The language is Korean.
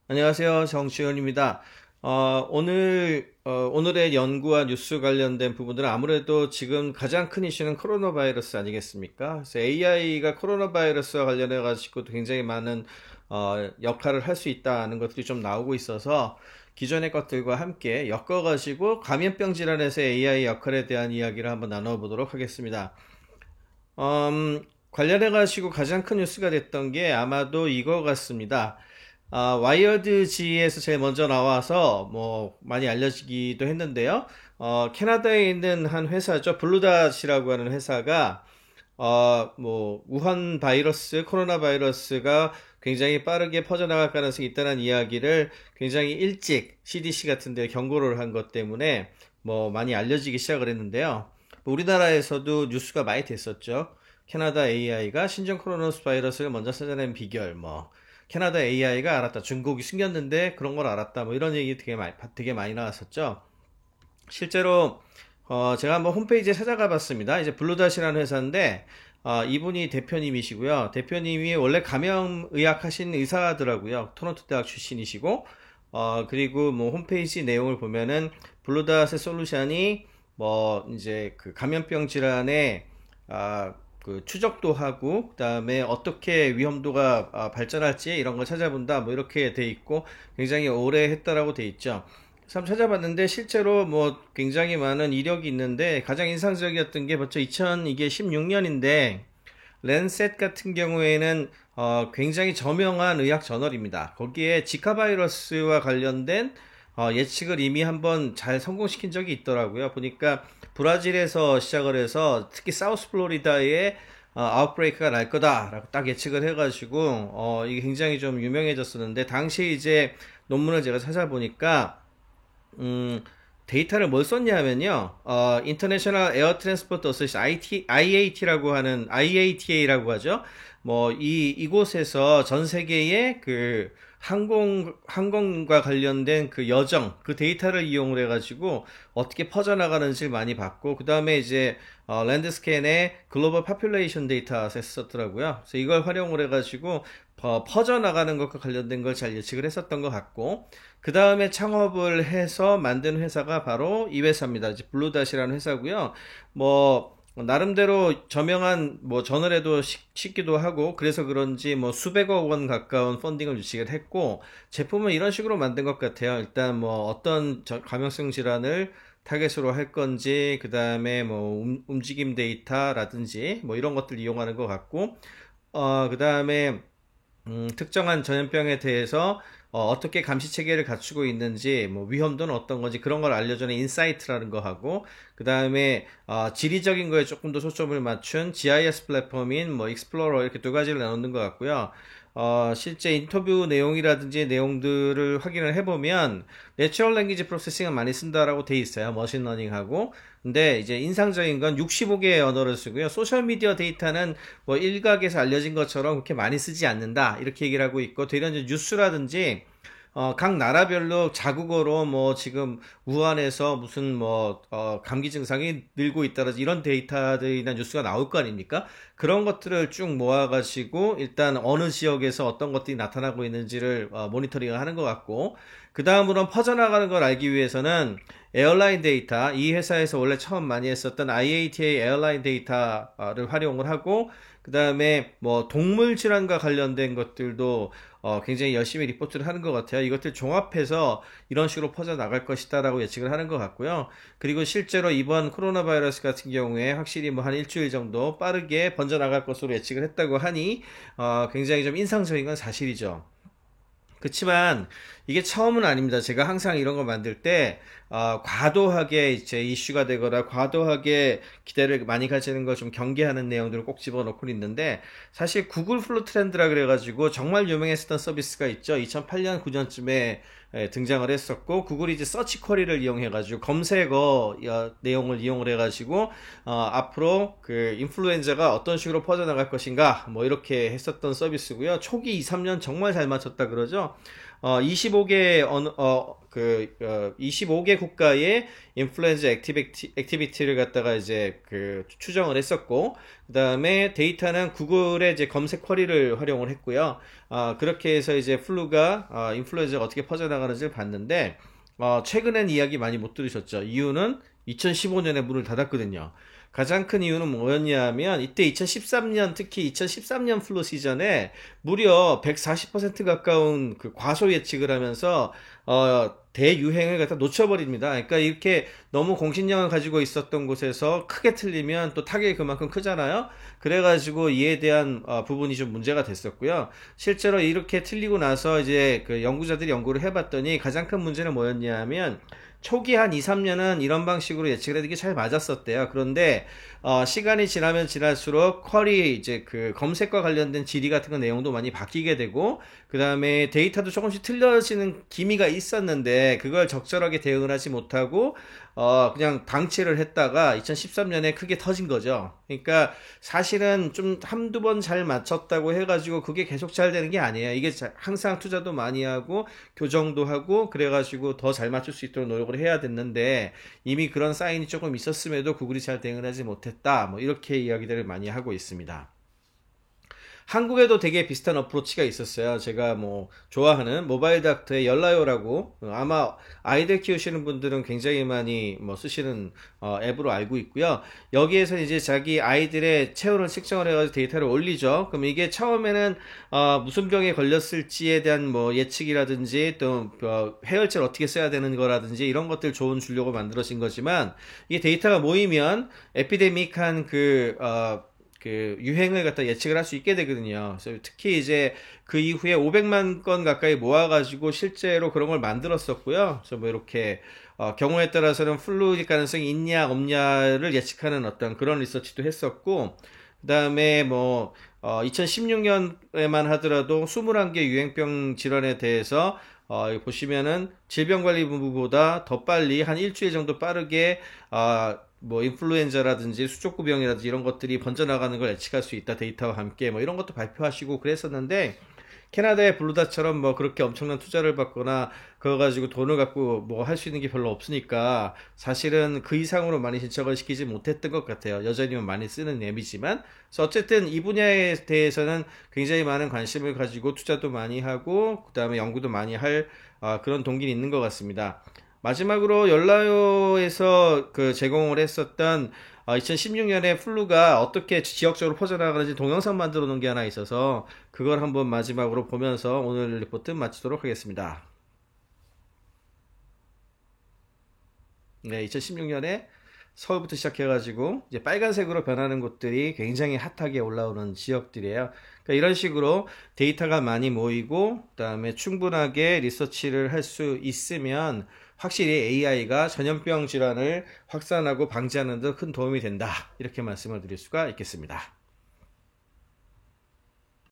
안녕하세요. 정치현입니다. 오늘의 연구와 뉴스 관련된 부분들은 아무래도 지금 가장 큰 이슈는 코로나 바이러스 아니겠습니까? 그래서 AI가 코로나 바이러스와 관련해가지고 굉장히 많은, 역할을 할 수 있다는 것들이 좀 나오고 있어서 기존의 것들과 함께 엮어가지고 감염병 질환에서 AI 역할에 대한 이야기를 한번 나눠보도록 하겠습니다. 관련해가지고 가장 큰 뉴스가 됐던 게 아마도 이거 같습니다. 와이어드지에서 제일 먼저 나와서 뭐 많이 알려지기도 했는데요. 캐나다에 있는 한 회사죠. 블루닷이라고 하는 회사가 뭐 우한 바이러스, 코로나 바이러스가 굉장히 빠르게 퍼져나갈 가능성이 있다는 이야기를 굉장히 일찍 CDC 같은 데 경고를 한 것 때문에 뭐 많이 알려지기 시작을 했는데요. 뭐 우리나라에서도 뉴스가 많이 됐었죠. 캐나다 AI가 신종 코로나 바이러스를 먼저 찾아낸 비결, 뭐 캐나다 AI가 알았다. 중국이 숨겼는데 그런 걸 알았다. 뭐 이런 얘기 되게 많이 나왔었죠. 실제로 제가 한번 홈페이지에 찾아가 봤습니다. 이제 블루닷이라는 회사인데 이분이 대표님이시고요. 대표님이 원래 감염의학 하신 의사더라고요. 토론토 대학 출신이시고 그리고 뭐 홈페이지 내용을 보면은 블루닷의 솔루션이 뭐 이제 그 감염병 질환에 그 추적도 하고 그다음에 어떻게 위험도가 발전할지 이런 걸 찾아본다 뭐 이렇게 돼 있고 굉장히 오래 했다라고 돼 있죠. 그래서 한번 찾아봤는데 실제로 뭐 굉장히 많은 이력이 있는데 가장 인상적이었던 게 벌써 2016년인데 랜셋 같은 경우에는 굉장히 저명한 의학 저널입니다. 거기에 지카 바이러스와 관련된 예측을 이미 한번 잘 성공시킨 적이 있더라고요. 보니까 브라질에서 시작을 해서 특히 사우스 플로리다에 아웃브레이크가 날 거다라고 딱 예측을 해가지고 이게 굉장히 좀 유명해졌었는데 당시 이제 논문을 제가 찾아보니까 음, 데이터를 뭘 썼냐면요. 인터내셔널 에어 트랜스포트 어소시에이션 IAT라고 하는 IATA라고 하죠. 뭐 이곳에서 전 세계의 그 항공과 관련된 그 여정, 그 데이터를 이용을 해가지고 어떻게 퍼져나가는지를 많이 봤고, 그 다음에 이제, 랜드스캔의 글로벌 파퓰레이션 데이터셋 썼더라고요. 그래서 이걸 활용을 해가지고, 퍼져나가는 것과 관련된 걸 잘 예측을 했었던 것 같고, 그 다음에 창업을 해서 만든 회사가 바로 이 회사입니다. 이제 블루닷이라는 회사고요. 뭐, 나름대로 저명한 뭐 저널에도 싣기도 하고 그래서 그런지 뭐 수백억 원 가까운 펀딩을 유치를 했고 제품은 이런 식으로 만든 것 같아요. 일단 뭐 어떤 감염성 질환을 타겟으로 할 건지 그 다음에 뭐 움직임 데이터라든지 뭐 이런 것들 이용하는 것 같고 그 다음에 특정한 전염병에 대해서 떻게 감시 체계를 갖추고 있는지, 뭐 위험도는 어떤 건지 그런 걸 알려주는 인사이트라는 거 하고, 그 다음에 지리적인 거에 조금 더 초점을 맞춘 GIS 플랫폼인 뭐 익스플로러 이렇게 두 가지를 나누는 것 같고요. 실제 인터뷰 내용이라든지 내용들을 확인을 해보면 내추럴 랭귀지 프로세싱을 많이 쓴다라고 돼 있어요. 머신러닝하고. 근데 이제 인상적인 건 65개의 언어를 쓰고요. 소셜미디어 데이터는 뭐 일각에서 알려진 것처럼 그렇게 많이 쓰지 않는다. 이렇게 얘기를 하고 있고, 되려 이제 뉴스라든지 각 나라별로 자국어로 뭐 지금 우한에서 무슨 뭐 감기 증상이 늘고 있다든지 이런 데이터들이나 뉴스가 나올 거 아닙니까? 그런 것들을 쭉 모아가지고 일단 어느 지역에서 어떤 것들이 나타나고 있는지를 모니터링을 하는 것 같고 그 다음으로는 퍼져나가는 걸 알기 위해서는 에어라인 데이터, 이 회사에서 원래 처음 많이 했었던 IATA 에어라인 데이터를 활용을 하고 그 다음에 뭐 동물 질환과 관련된 것들도 굉장히 열심히 리포트를 하는 것 같아요. 이것들 종합해서 이런 식으로 퍼져나갈 것이다라고 예측을 하는 것 같고요. 그리고 실제로 이번 코로나 바이러스 같은 경우에 확실히 뭐 한 일주일 정도 빠르게 번져나갈 것으로 예측을 했다고 하니 굉장히 좀 인상적인 건 사실이죠. 그렇지만 이게 처음은 아닙니다. 제가 항상 이런 거 만들 때 과도하게 이제 이슈가 되거나 과도하게 기대를 많이 가지는 걸 좀 경계하는 내용들을 꼭 집어넣고 있는데 사실 구글 플루 트렌드라 그래가지고 정말 유명했었던 서비스가 있죠. 2008년 9년쯤에 등장을 했었고 구글이 이제 서치 쿼리를 이용해가지고 검색어 내용을 이용을 해가지고 앞으로 그 인플루엔자가 어떤 식으로 퍼져나갈 것인가 뭐 이렇게 했었던 서비스고요. 초기 2, 3년 정말 잘 맞췄다 그러죠. 25개 그 25개 국가의 인플루엔자 액티비티를 갖다가 이제 그 추정을 했었고, 그다음에 데이터는 구글의 이제 검색 쿼리를 활용을 했고요. 그렇게 해서 이제 인플루엔자가 어떻게 퍼져나가는지를 봤는데, 최근엔 이야기 많이 못 들으셨죠. 이유는 2015년에 문을 닫았거든요. 가장 큰 이유는 뭐였냐면 이때 2013년, 특히 2013년 플루 시즌에 무려 140% 가까운 그 과소 예측을 하면서 대유행을 갖다 놓쳐버립니다. 그러니까 이렇게 너무 공신력을 가지고 있었던 곳에서 크게 틀리면 또 타격이 그만큼 크잖아요. 그래가지고 이에 대한 부분이 좀 문제가 됐었고요. 실제로 이렇게 틀리고 나서 이제 그 연구자들이 연구를 해봤더니 가장 큰 문제는 뭐였냐면 초기 한 2, 3년은 이런 방식으로 예측을 해도 이게 잘 맞았었대요. 그런데 시간이 지나면 지날수록 쿼리 이제 그 검색과 관련된 질의 같은 거 내용도 많이 바뀌게 되고, 그 다음에 데이터도 조금씩 틀려지는 기미가 있었는데 그걸 적절하게 대응을 하지 못하고 그냥 방치를 했다가 2013년에 크게 터진 거죠. 그러니까 사실은 좀 한두 번 잘 맞췄다고 해가지고 그게 계속 잘 되는 게 아니에요. 이게 항상 투자도 많이 하고 교정도 하고 그래가지고 더 잘 맞출 수 있도록 노력을 해야 됐는데, 이미 그런 사인이 조금 있었음에도 구글이 잘 대응을 하지 못했다. 뭐 이렇게 이야기들을 많이 하고 있습니다. 한국에도 되게 비슷한 어프로치가 있었어요. 제가 뭐 좋아하는 모바일 닥터의 열라요라고, 아마 아이들 키우시는 분들은 굉장히 많이 뭐 쓰시는 앱으로 알고 있고요. 여기에서 이제 자기 아이들의 체온을 측정을 해가지고 데이터를 올리죠. 그럼 이게 처음에는 무슨 병에 걸렸을지에 대한 뭐 예측이라든지 또 해열제를 어떻게 써야 되는 거라든지 이런 것들 조언 주려고 만들어진 거지만, 이게 데이터가 모이면 에피데믹한 그 유행을 갖다 예측을 할 수 있게 되거든요. 그래서 특히 이제 그 이후에 500만 건 가까이 모아가지고 실제로 그런 걸 만들었었고요. 그래서 뭐 이렇게 경우에 따라서는 플루일 가능성이 있냐 없냐를 예측하는 어떤 그런 리서치도 했었고, 그 다음에 뭐 2016년에만 하더라도 21개 유행병 질환에 대해서 보시면은 질병관리본부보다 더 빨리 한 일주일 정도 빠르게 뭐 인플루엔자라든지 수족구병이라든지 이런 것들이 번져나가는 걸 예측할 수 있다, 데이터와 함께 뭐 이런 것도 발표하시고 그랬었는데, 캐나다의 블루닷처럼 뭐 그렇게 엄청난 투자를 받거나 그거 가지고 돈을 갖고 뭐 할 수 있는 게 별로 없으니까 사실은 그 이상으로 많이 진척을 시키지 못했던 것 같아요. 여전히 많이 쓰는 앱이지만. 그래서 어쨌든 이 분야에 대해서는 굉장히 많은 관심을 가지고 투자도 많이 하고 그 다음에 연구도 많이 할 그런 동기는 있는 것 같습니다. 마지막으로 열라요에서 그 제공을 했었던 2016년에 플루가 어떻게 지역적으로 퍼져나가는지 동영상 만들어 놓은 게 하나 있어서 그걸 한번 마지막으로 보면서 오늘 리포트 마치도록 하겠습니다. 네, 2016년에 서울부터 시작해가지고 이제 빨간색으로 변하는 곳들이 굉장히 핫하게 올라오는 지역들이에요. 그러니까 이런 식으로 데이터가 많이 모이고 그다음에 충분하게 리서치를 할 수 있으면 확실히 AI가 전염병 질환을 확산하고 방지하는 데 큰 도움이 된다. 이렇게 말씀을 드릴 수가 있겠습니다.